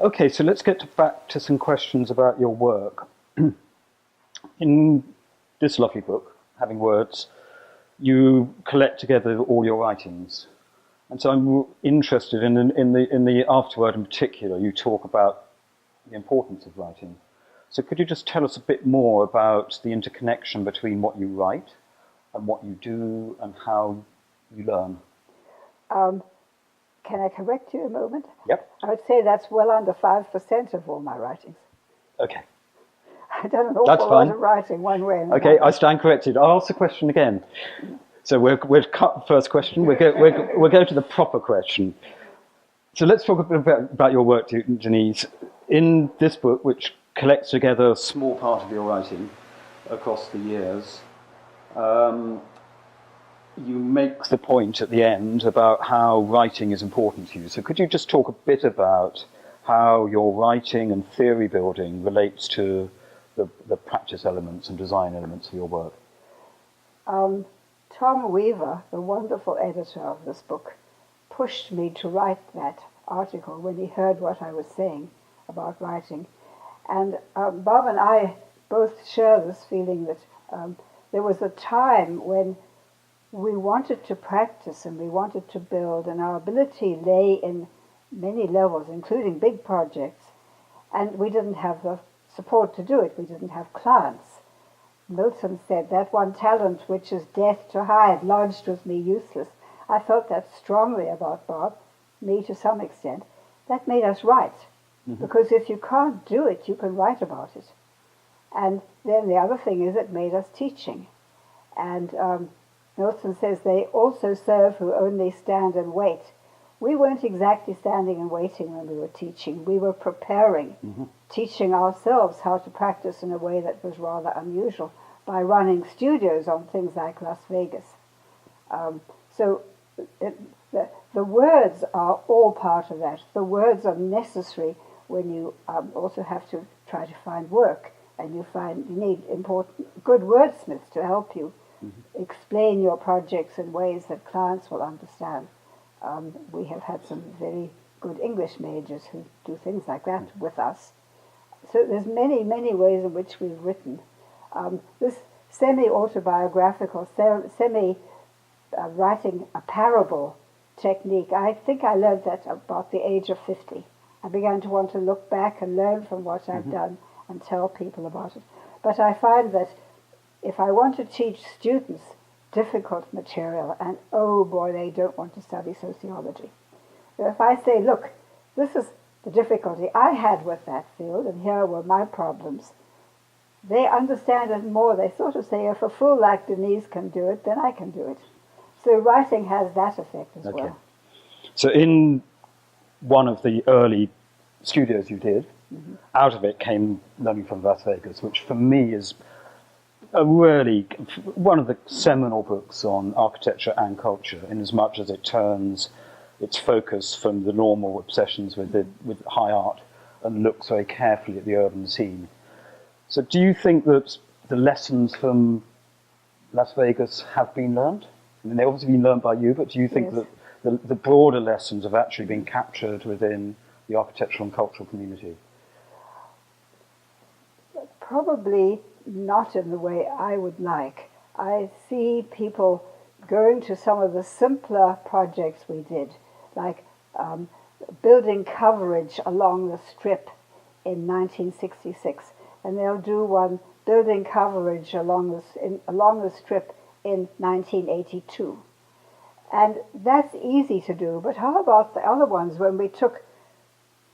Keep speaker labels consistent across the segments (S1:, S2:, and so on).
S1: Okay, so let's get back to some questions about your work. In this lovely book, Having Words, you collect together all your writings. And so I'm interested in the afterword in particular. You talk about the importance of writing. So could you just tell us a bit more about the interconnection between what you write and what you do and how you learn?
S2: Um, can I correct you a moment?
S1: Yep.
S2: I would say that's well under 5% of all my writings.
S1: Okay.
S2: I've done an
S1: That's
S2: awful
S1: fine.
S2: lot of writing one way and
S1: Okay,
S2: another.
S1: I stand corrected. I'll ask the question again. So we'll cut the first question. We'll go to the proper question. So let's talk a bit about your work, Denise. In this book, which collects together a small part of your writing across the years, you make the point at the end about how writing is important to you. So could you just talk a bit about how your writing and theory building relates to the practice elements and design elements of your work?
S2: Tom Weaver, the wonderful editor of this book, pushed me to write that article when he heard what I was saying about writing. And Bob and I both share this feeling that there was a time when we wanted to practice and we wanted to build, and our ability lay in many levels, including big projects, and we didn't have the support to do it. We didn't have clients. Milton said, that one talent which is death to hide lodged with me useless. I felt that strongly about Bob, me to some extent. That made us write, because if you can't do it, you can write about it. And then the other thing is it made us teaching. And Milton says, they also serve who only stand and wait. We weren't exactly standing and waiting when we were teaching. We were preparing, teaching ourselves how to practice in a way that was rather unusual by running studios on things like Las Vegas. So the words are all part of that. The words are necessary when you also have to try to find work, and you need good wordsmiths to help you explain your projects in ways that clients will understand. We have had some very good English majors who do things like that with us. So there's many, many ways in which we've written. This semi-autobiographical, writing a parable technique, I think I learned that about the age of 50. I began to want to look back and learn from what I've done and tell people about it. But I find that if I want to teach students difficult material, and oh boy, they don't want to study sociology. So if I say, look, this is the difficulty I had with that field, and here were my problems, they understand it more. They sort of say, if a fool like Denise can do it, then I can do it. So writing has that effect as well.
S1: So in one of the early studios you did, out of it came Learning from Las Vegas, which for me is really one of the seminal books on architecture and culture, in as much as it turns its focus from the normal obsessions with high art and looks very carefully at the urban scene. So do you think that the lessons from Las Vegas have been learned? I mean, they've obviously been learned by you, but do you think that the broader lessons have actually been captured within the architectural and cultural community?
S2: Probably not in the way I would like. I see people going to some of the simpler projects we did, like building coverage along the Strip in 1966, and they'll do one building coverage along the Strip in 1982. And that's easy to do, but how about the other ones when we took,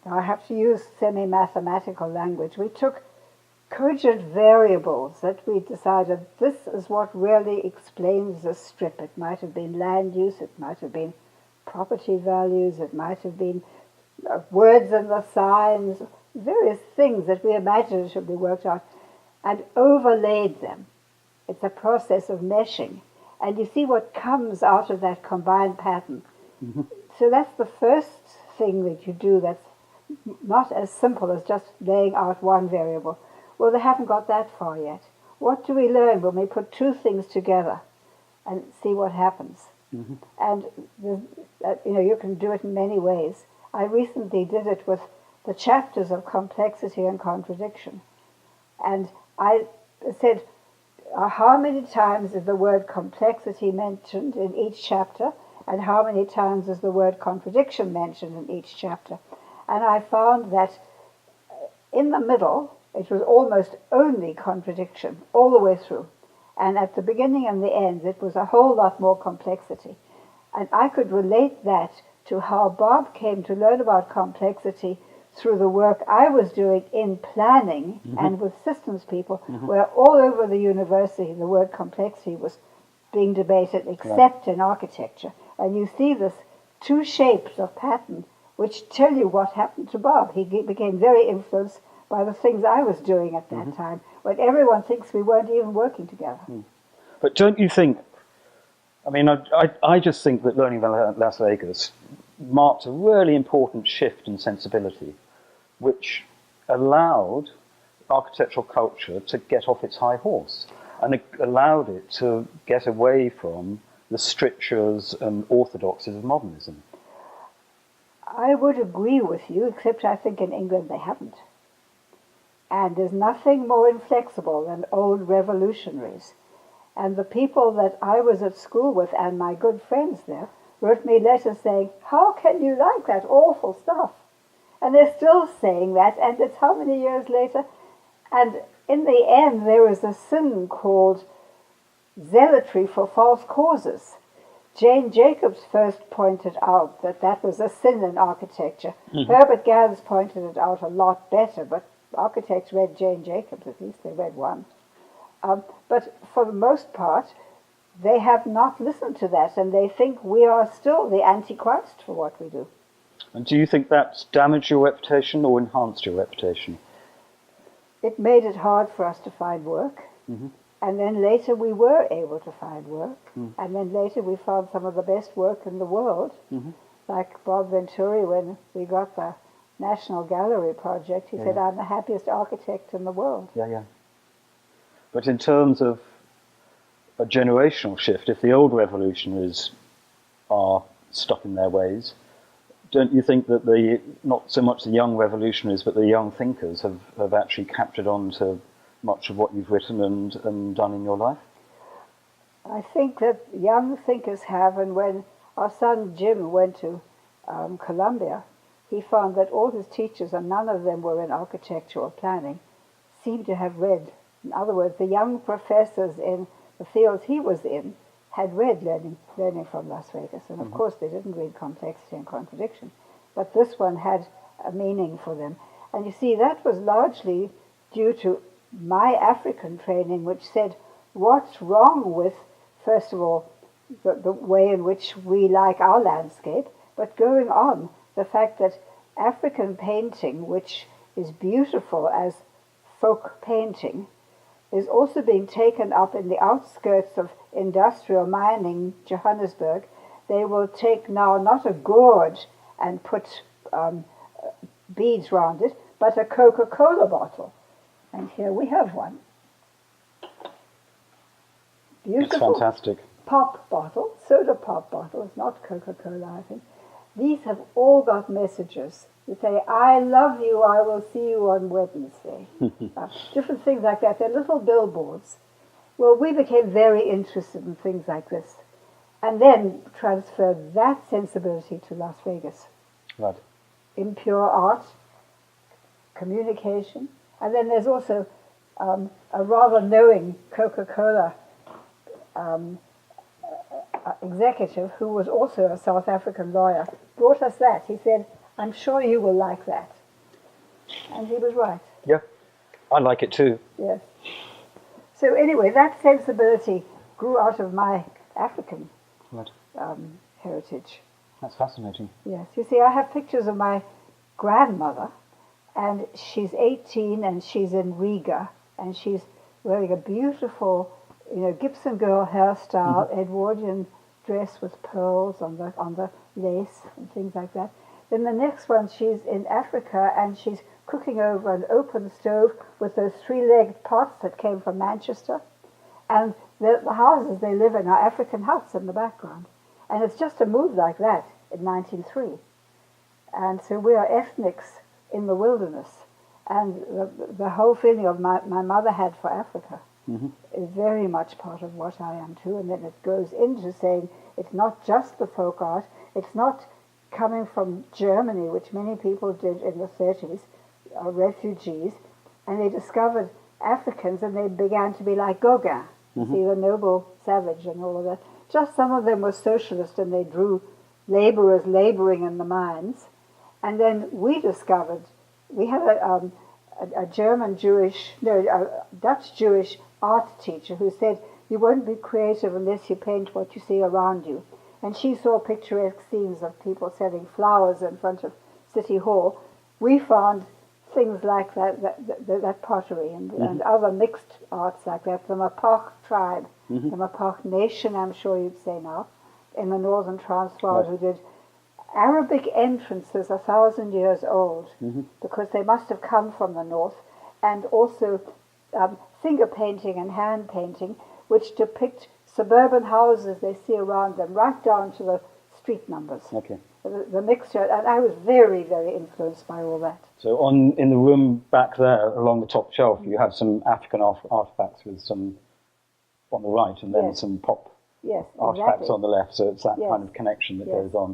S2: now I have to use semi-mathematical language, we took cogent variables that we decided this is what really explains the Strip. It might have been land use, it might have been property values, it might have been words in the signs, various things that we imagined should be worked out, and overlaid them. It's a process of meshing. And you see what comes out of that combined pattern. So that's the first thing that you do that's not as simple as just laying out one variable. Well, they haven't got that far yet. What do we learn when we put two things together and see what happens? And you can do it in many ways. I recently did it with the chapters of complexity and contradiction. And I said, how many times is the word complexity mentioned in each chapter, and how many times is the word contradiction mentioned in each chapter? And I found that in the middle, it was almost only contradiction all the way through. And at the beginning and the end, it was a whole lot more complexity. And I could relate that to how Bob came to learn about complexity through the work I was doing in planning and with systems people, where all over the university the word complexity was being debated, except in architecture. And you see this two shapes of pattern which tell you what happened to Bob. He became very influenced by the things I was doing at that time, when everyone thinks we weren't even working together.
S1: But don't you think, I mean, I just think that learning about Las Vegas marked a really important shift in sensibility, which allowed architectural culture to get off its high horse, and it allowed it to get away from the strictures and orthodoxies of modernism.
S2: I would agree with you, except I think in England they haven't. And there's nothing more inflexible than old revolutionaries. And the people that I was at school with, and my good friends there, wrote me letters saying, how can you like that awful stuff? And they're still saying that, and it's how many years later? And in the end, there was a sin called zealotry for false causes. Jane Jacobs first pointed out that that was a sin in architecture. Herbert Gans pointed it out a lot better, but architects read Jane Jacobs, at least they read one. But for the most part, they have not listened to that, and they think we are still the Antichrist for what we do.
S1: And do you think that's damaged your reputation or enhanced your reputation?
S2: It made it hard for us to find work. And then later we were able to find work. And then later we found some of the best work in the world. Like Bob Venturi, when we got the National Gallery project, he said, I'm the happiest architect in the world.
S1: But in terms of a generational shift, if the old revolutionaries are stuck in their ways, don't you think that not so much the young revolutionaries, but the young thinkers have actually captured on to much of what you've written and done in your life?
S2: I think that young thinkers have, and when our son Jim went to Columbia, he found that all his teachers, and none of them were in architecture or planning, seemed to have read. In other words, the young professors in the fields he was in had read Learning from Las Vegas. And of course they didn't read Complexity and Contradiction. But this one had a meaning for them. And you see, that was largely due to my African training, which said, what's wrong with, first of all, the way in which we like our landscape, but going on, the fact that African painting, which is beautiful as folk painting, is also being taken up in the outskirts of industrial mining, Johannesburg. They will take now not a gourd and put beads round it, but a Coca-Cola bottle. And here we have one. Beautiful.
S1: It's fantastic.
S2: Pop bottle, soda pop bottle, it's not Coca-Cola, I think. These have all got messages. You say, I love you, I will see you on Wednesday. Different things like that. They're little billboards. Well, we became very interested in things like this, and then transferred that sensibility to Las Vegas.
S1: Right.
S2: Impure art, communication, and then there's also a rather knowing Coca-Cola executive who was also a South African lawyer, brought us that. He said, I'm sure you will like that. And he was right.
S1: Yeah, I like it too.
S2: Yes. So anyway, that sensibility grew out of my African heritage.
S1: That's fascinating.
S2: Yes. You see, I have pictures of my grandmother, and she's 18 and she's in Riga, and she's wearing a beautiful, Gibson girl hairstyle, Edwardian dress with pearls on the lace and things like that. Then the next one, she's in Africa and she's cooking over an open stove with those three-legged pots that came from Manchester. And the houses they live in are African huts in the background. And it's just a move like that in 1903. And so we are ethnics in the wilderness. And the whole feeling of my mother had for Africa is very much part of what I am too. And then it goes into saying it's not just the folk art, it's not coming from Germany, which many people did in the 30s, refugees, and they discovered Africans and they began to be like Gauguin, see, the noble savage and all of that. Just some of them were socialist and they drew laborers laboring in the mines. And then we discovered, we had a Dutch Jewish art teacher who said, you won't be creative unless you paint what you see around you. And she saw picturesque scenes of people selling flowers in front of City Hall. We found things like that pottery and other mixed arts like that. The Mapak tribe, the Mapak nation, I'm sure you'd say now, in the northern Transvaal, who did Arabic entrances 1,000 years old, because they must have come from the north, and also finger painting and hand painting, which depict suburban houses they see around them, right down to the street numbers.
S1: Okay.
S2: The mixture, and I was very, very influenced by all that.
S1: So in the room back there, along the top shelf, you have some African artifacts with some on the right, and then some pop artifacts on the left. So it's that kind of connection that goes on.